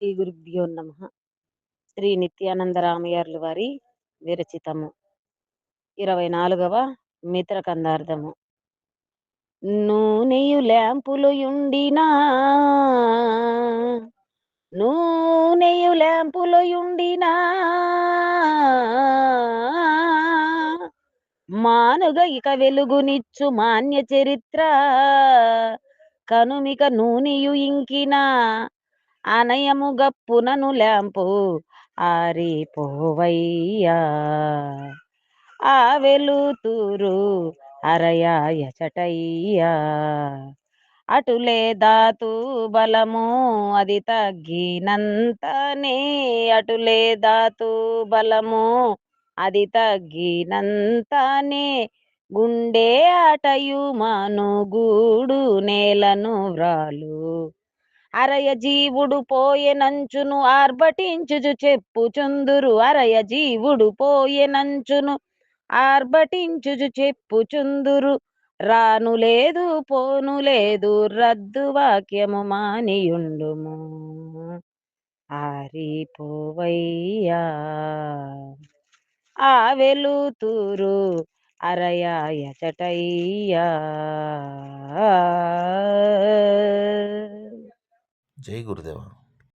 శ్రీ గురుభ్యో నమః. శ్రీ నిత్యానందరామయ్యర్ల వారి విరచితము 24వ మిత్రకందార్థము. నూనెయు ల్యాంపులు యుండినా నూనెయు ల్యాంపులు యుండినా మానుగ ఇక వెలుగునిచ్చు మాన్య చరిత్ర కనుమిక నూనెయు ఇంకినా అనయము గప్పునను ల్యాంపు ఆరిపోవయ్యా ఆ వెలుతురు అరయాయ చటయ్యా అటులే దాతు బలము అది తగ్గినంతనే అటులే దాతు బలము అది తగ్గినంతనే గుండె ఆటయు మనుగూడు నేలను వ్రాలు అరయ జీవుడు పోయెనంచును ఆర్భటించుచు చెప్పుచుందురు అరయ జీవుడు పోయెనంచును ఆర్భటించుచు చెప్పుచుందురు రాను లేదు పోను లేదు రద్దు వాక్యము మానియుండుము ఆరిపోవయ్యా ఆ వెలుతురు అరయాయ చటయ్యా. జై గురుదేవ.